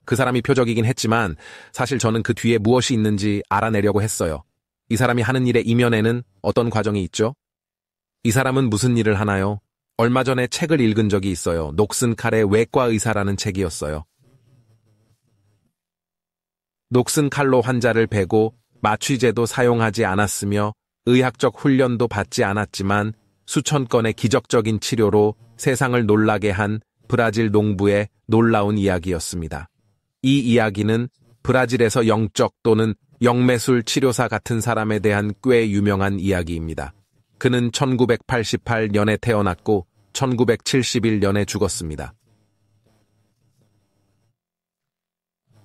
그 사람이 표적이긴 했지만 사실 저는 그 뒤에 무엇이 있는지 알아내려고 했어요. 이 사람이 하는 일의 이면에는 어떤 과정이 있죠? 이 사람은 무슨 일을 하나요? 얼마 전에 책을 읽은 적이 있어요. 녹슨 칼의 외과 의사라는 책이었어요. 녹슨 칼로 환자를 베고 마취제도 사용하지 않았으며 의학적 훈련도 받지 않았지만 수천 건의 기적적인 치료로 세상을 놀라게 한 브라질 농부의 놀라운 이야기였습니다. 이 이야기는 브라질에서 영적 또는 영매술 치료사 같은 사람에 대한 꽤 유명한 이야기입니다. 그는 1988년에 태어났고 1971년에 죽었습니다.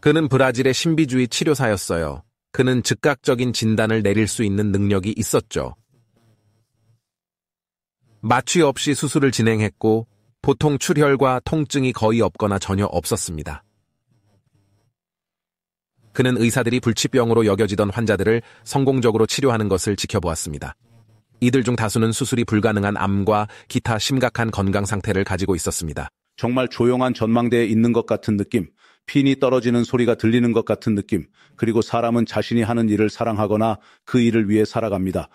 그는 브라질의 신비주의 치료사였어요. 그는 즉각적인 진단을 내릴 수 있는 능력이 있었죠. 마취 없이 수술을 진행했고 보통 출혈과 통증이 거의 없거나 전혀 없었습니다. 그는 의사들이 불치병으로 여겨지던 환자들을 성공적으로 치료하는 것을 지켜보았습니다. 이들 중 다수는 수술이 불가능한 암과 기타 심각한 건강 상태를 가지고 있었습니다. 정말 조용한 전망대에 있는 것 같은 느낌, 핀이 떨어지는 소리가 들리는 것 같은 느낌, 그리고 사람은 자신이 하는 일을 사랑하거나 그 일을 위해 살아갑니다.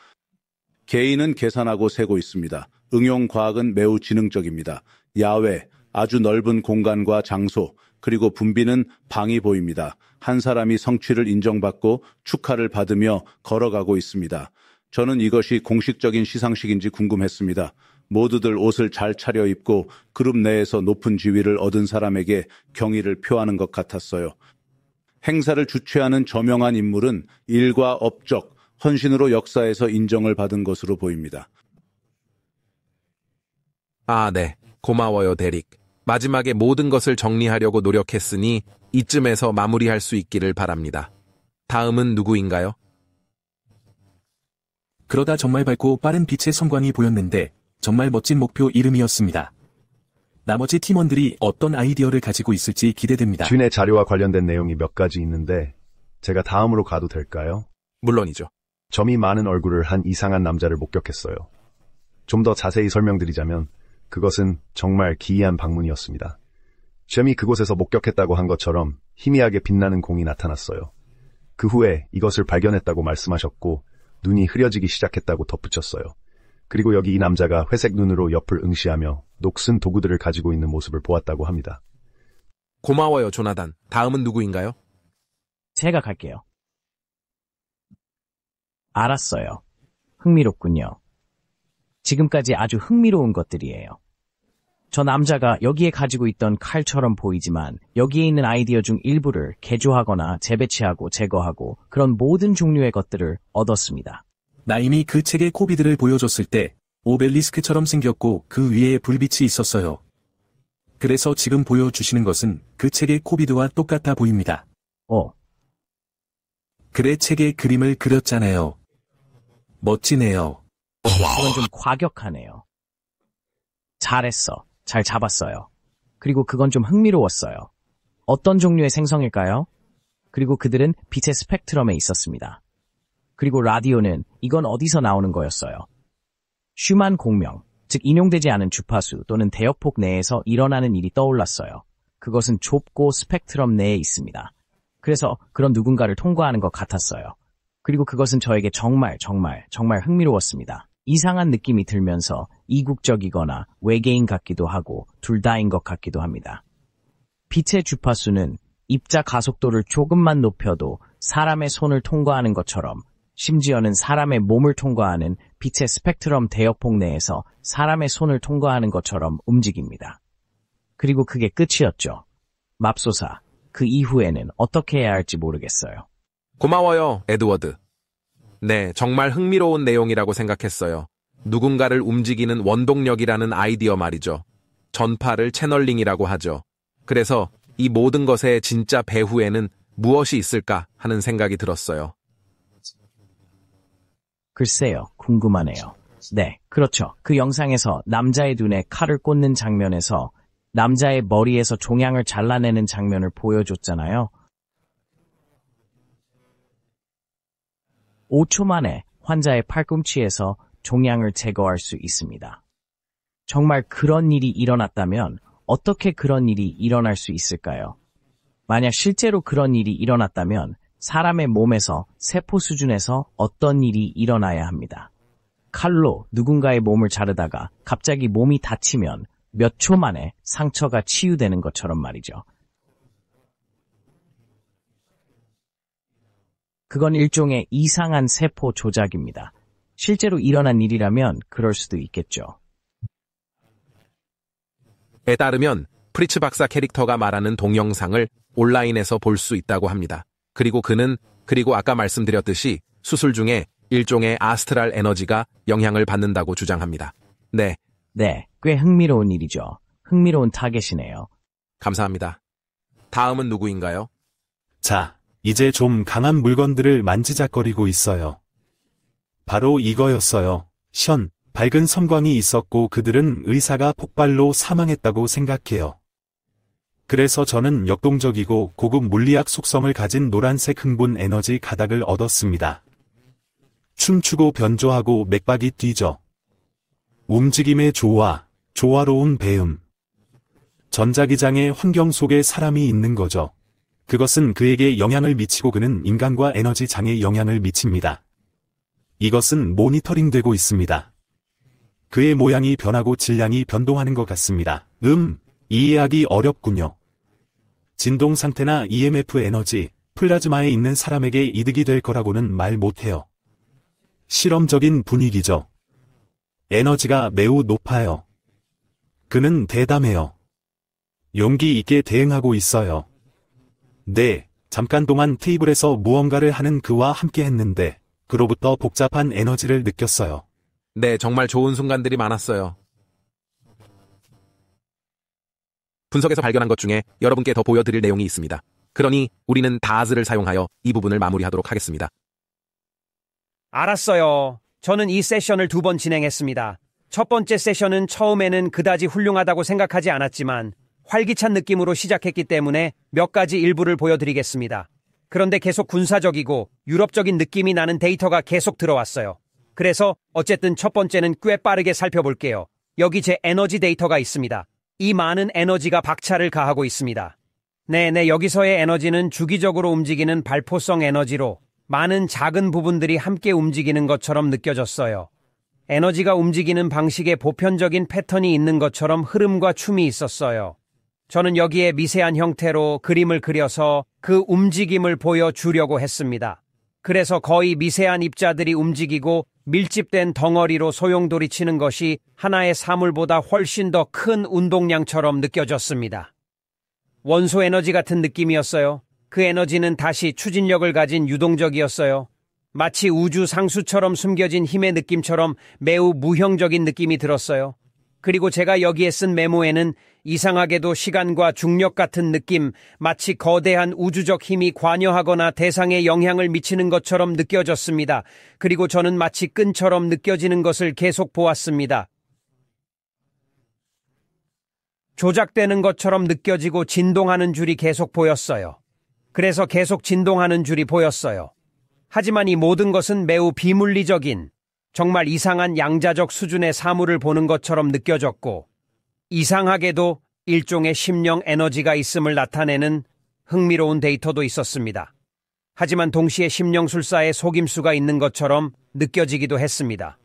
개인은 계산하고 세고 있습니다. 응용과학은 매우 지능적입니다. 야외, 아주 넓은 공간과 장소, 그리고 분비는 방이 보입니다. 한 사람이 성취를 인정받고 축하를 받으며 걸어가고 있습니다. 저는 이것이 공식적인 시상식인지 궁금했습니다. 모두들 옷을 잘 차려입고 그룹 내에서 높은 지위를 얻은 사람에게 경의를 표하는 것 같았어요. 행사를 주최하는 저명한 인물은 일과 업적, 헌신으로 역사에서 인정을 받은 것으로 보입니다. 아, 네. 고마워요, 데릭. 마지막에 모든 것을 정리하려고 노력했으니 이쯤에서 마무리할 수 있기를 바랍니다. 다음은 누구인가요? 그러다 정말 밝고 빠른 빛의 섬광이 보였는데 정말 멋진 목표 이름이었습니다. 나머지 팀원들이 어떤 아이디어를 가지고 있을지 기대됩니다. 쥔의 자료와 관련된 내용이 몇 가지 있는데 제가 다음으로 가도 될까요? 물론이죠. 점이 많은 얼굴을 한 이상한 남자를 목격했어요. 좀 더 자세히 설명드리자면 그것은 정말 기이한 방문이었습니다. 쉔이 그곳에서 목격했다고 한 것처럼 희미하게 빛나는 공이 나타났어요. 그 후에 이것을 발견했다고 말씀하셨고 눈이 흐려지기 시작했다고 덧붙였어요. 그리고 여기 이 남자가 회색 눈으로 옆을 응시하며 녹슨 도구들을 가지고 있는 모습을 보았다고 합니다. 고마워요, 조나단. 다음은 누구인가요? 제가 갈게요. 알았어요. 흥미롭군요. 지금까지 아주 흥미로운 것들이에요. 저 남자가 여기에 가지고 있던 칼처럼 보이지만 여기에 있는 아이디어 중 일부를 개조하거나 재배치하고 제거하고 그런 모든 종류의 것들을 얻었습니다. 나임이 그 책의 코비드를 보여줬을 때 오벨리스크처럼 생겼고 그 위에 불빛이 있었어요. 그래서 지금 보여주시는 것은 그 책의 코비드와 똑같아 보입니다. 그래 책에 그림을 그렸잖아요. 멋지네요. 그건 좀 과격하네요. 잘했어. 잘 잡았어요. 그리고 그건 좀 흥미로웠어요. 어떤 종류의 생성일까요? 그리고 그들은 빛의 스펙트럼에 있었습니다. 그리고 라디오는 이건 어디서 나오는 거였어요? 슈만 공명, 즉 인용되지 않은 주파수 또는 대역폭 내에서 일어나는 일이 떠올랐어요. 그것은 좁고 스펙트럼 내에 있습니다. 그래서 그런 누군가를 통과하는 것 같았어요. 그리고 그것은 저에게 정말 흥미로웠습니다. 이상한 느낌이 들면서 이국적이거나 외계인 같기도 하고 둘 다인 것 같기도 합니다. 빛의 주파수는 입자 가속도를 조금만 높여도 사람의 손을 통과하는 것처럼 심지어는 사람의 몸을 통과하는 빛의 스펙트럼 대역폭 내에서 사람의 손을 통과하는 것처럼 움직입니다. 그리고 그게 끝이었죠. 맙소사, 그 이후에는 어떻게 해야 할지 모르겠어요. 고마워요, 에드워드. 네, 정말 흥미로운 내용이라고 생각했어요. 누군가를 움직이는 원동력이라는 아이디어 말이죠. 전파를 채널링이라고 하죠. 그래서 이 모든 것의 진짜 배후에는 무엇이 있을까 하는 생각이 들었어요. 글쎄요, 궁금하네요. 네, 그렇죠. 그 영상에서 남자의 눈에 칼을 꽂는 장면에서 남자의 머리에서 종양을 잘라내는 장면을 보여줬잖아요. 5초 만에 환자의 팔꿈치에서 종양을 제거할 수 있습니다. 정말 그런 일이 일어났다면 어떻게 그런 일이 일어날 수 있을까요? 만약 실제로 그런 일이 일어났다면 사람의 몸에서 세포 수준에서 어떤 일이 일어나야 합니다. 칼로 누군가의 몸을 자르다가 갑자기 몸이 다치면 몇 초 만에 상처가 치유되는 것처럼 말이죠. 그건 일종의 이상한 세포 조작입니다. 실제로 일어난 일이라면 그럴 수도 있겠죠. 에 따르면 프리츠 박사 캐릭터가 말하는 동영상을 온라인에서 볼 수 있다고 합니다. 그리고 그리고 아까 말씀드렸듯이 수술 중에 일종의 아스트랄 에너지가 영향을 받는다고 주장합니다. 네, 꽤 흥미로운 일이죠. 흥미로운 타겟이네요. 감사합니다. 다음은 누구인가요? 자, 이제 좀 강한 물건들을 만지작거리고 있어요. 바로 이거였어요. 밝은 섬광이 있었고 그들은 의사가 폭발로 사망했다고 생각해요. 그래서 저는 역동적이고 고급 물리학 속성을 가진 노란색 흥분 에너지 가닥을 얻었습니다. 춤추고 변조하고 맥박이 뛰죠. 움직임의 조화로운 배음. 전자기장의 환경 속에 사람이 있는 거죠. 그것은 그에게 영향을 미치고 그는 인간과 에너지 장에 영향을 미칩니다. 이것은 모니터링되고 있습니다. 그의 모양이 변하고 질량이 변동하는 것 같습니다. 이해하기 어렵군요. 진동 상태나 EMF 에너지, 플라즈마에 있는 사람에게 이득이 될 거라고는 말 못해요. 실험적인 분위기죠. 에너지가 매우 높아요. 그는 대담해요. 용기 있게 대응하고 있어요. 네, 잠깐 동안 테이블에서 무언가를 하는 그와 함께 했는데, 그로부터 복잡한 에너지를 느꼈어요. 네, 정말 좋은 순간들이 많았어요. 분석에서 발견한 것 중에 여러분께 더 보여드릴 내용이 있습니다. 그러니 우리는 다즈를 사용하여 이 부분을 마무리하도록 하겠습니다. 알았어요. 저는 이 세션을 2번 진행했습니다. 첫 번째 세션은 처음에는 그다지 훌륭하다고 생각하지 않았지만 활기찬 느낌으로 시작했기 때문에 몇 가지 일부를 보여드리겠습니다. 그런데 계속 군사적이고 유럽적인 느낌이 나는 데이터가 계속 들어왔어요. 그래서 어쨌든 첫 번째는 꽤 빠르게 살펴볼게요. 여기 제 에너지 데이터가 있습니다. 이 많은 에너지가 박차를 가하고 있습니다. 네, 여기서의 에너지는 주기적으로 움직이는 발포성 에너지로 많은 작은 부분들이 함께 움직이는 것처럼 느껴졌어요. 에너지가 움직이는 방식에 보편적인 패턴이 있는 것처럼 흐름과 춤이 있었어요. 저는 여기에 미세한 형태로 그림을 그려서 그 움직임을 보여주려고 했습니다. 그래서 거의 미세한 입자들이 움직이고 밀집된 덩어리로 소용돌이치는 것이 하나의 사물보다 훨씬 더 큰 운동량처럼 느껴졌습니다. 원소 에너지 같은 느낌이었어요. 그 에너지는 다시 추진력을 가진 유동적이었어요. 마치 우주 상수처럼 숨겨진 힘의 느낌처럼 매우 무형적인 느낌이 들었어요. 그리고 제가 여기에 쓴 메모에는 이상하게도 시간과 중력 같은 느낌, 마치 거대한 우주적 힘이 관여하거나 대상에 영향을 미치는 것처럼 느껴졌습니다. 그리고 저는 마치 끈처럼 느껴지는 것을 계속 보았습니다. 조작되는 것처럼 느껴지고 진동하는 줄이 계속 보였어요. 그래서 계속 진동하는 줄이 보였어요. 하지만 이 모든 것은 매우 비물리적인, 정말 이상한 양자적 수준의 사물을 보는 것처럼 느껴졌고, 이상하게도 일종의 심령 에너지가 있음을 나타내는 흥미로운 데이터도 있었습니다. 하지만 동시에 심령술사의 속임수가 있는 것처럼 느껴지기도 했습니다.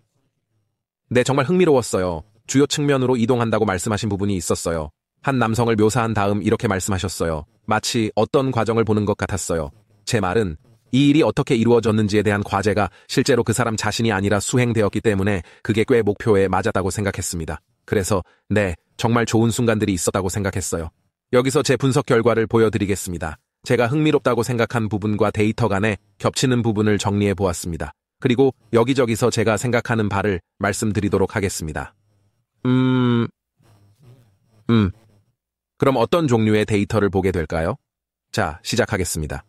네, 정말 흥미로웠어요. 주요 측면으로 이동한다고 말씀하신 부분이 있었어요. 한 남성을 묘사한 다음 이렇게 말씀하셨어요. 마치 어떤 과정을 보는 것 같았어요. 제 말은 이 일이 어떻게 이루어졌는지에 대한 과제가 실제로 그 사람 자신이 아니라 수행되었기 때문에 그게 꽤 목표에 맞았다고 생각했습니다. 그래서 네, 정말 좋은 순간들이 있었다고 생각했어요. 여기서 제 분석 결과를 보여드리겠습니다. 제가 흥미롭다고 생각한 부분과 데이터 간에 겹치는 부분을 정리해 보았습니다. 그리고 여기저기서 제가 생각하는 바를 말씀드리도록 하겠습니다. 그럼 어떤 종류의 데이터를 보게 될까요? 자, 시작하겠습니다.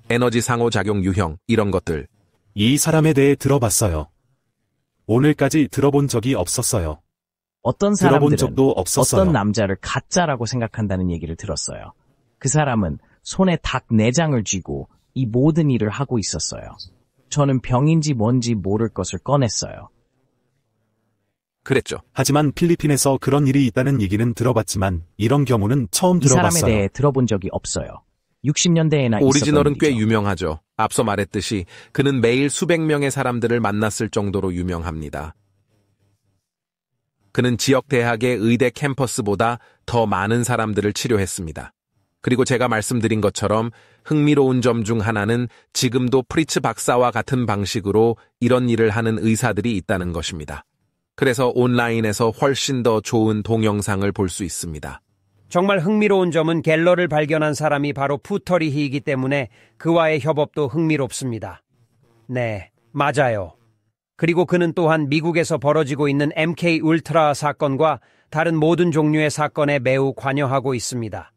에너지 상호작용 유형, 이런 것들. 이 사람에 대해 들어봤어요. 오늘까지 들어본 적이 없었어요. 어떤 들어본 사람들은 적도 없었어요. 어떤 남자를 가짜라고 생각한다는 얘기를 들었어요. 그 사람은 손에 닭 내장을 쥐고 이 모든 일을 하고 있었어요. 저는 병인지 뭔지 모를 것을 꺼냈어요. 그랬죠. 하지만 필리핀에서 그런 일이 있다는 얘기는 들어봤지만 이런 경우는 처음 이 사람에 들어봤어요. 대해 들어본 적이 없어요. 60년대에나 오리지널은 있었던 꽤 일이죠. 유명하죠. 앞서 말했듯이 그는 매일 수백 명의 사람들을 만났을 정도로 유명합니다. 그는 지역 대학의 의대 캠퍼스보다 더 많은 사람들을 치료했습니다. 그리고 제가 말씀드린 것처럼 흥미로운 점 중 하나는 지금도 프리츠 박사와 같은 방식으로 이런 일을 하는 의사들이 있다는 것입니다. 그래서 온라인에서 훨씬 더 좋은 동영상을 볼 수 있습니다. 정말 흥미로운 점은 갤러를 발견한 사람이 바로 푸터리히이기 때문에 그와의 협업도 흥미롭습니다. 네, 맞아요. 그리고 그는 또한 미국에서 벌어지고 있는 MK 울트라 사건과 다른 모든 종류의 사건에 매우 관여하고 있습니다.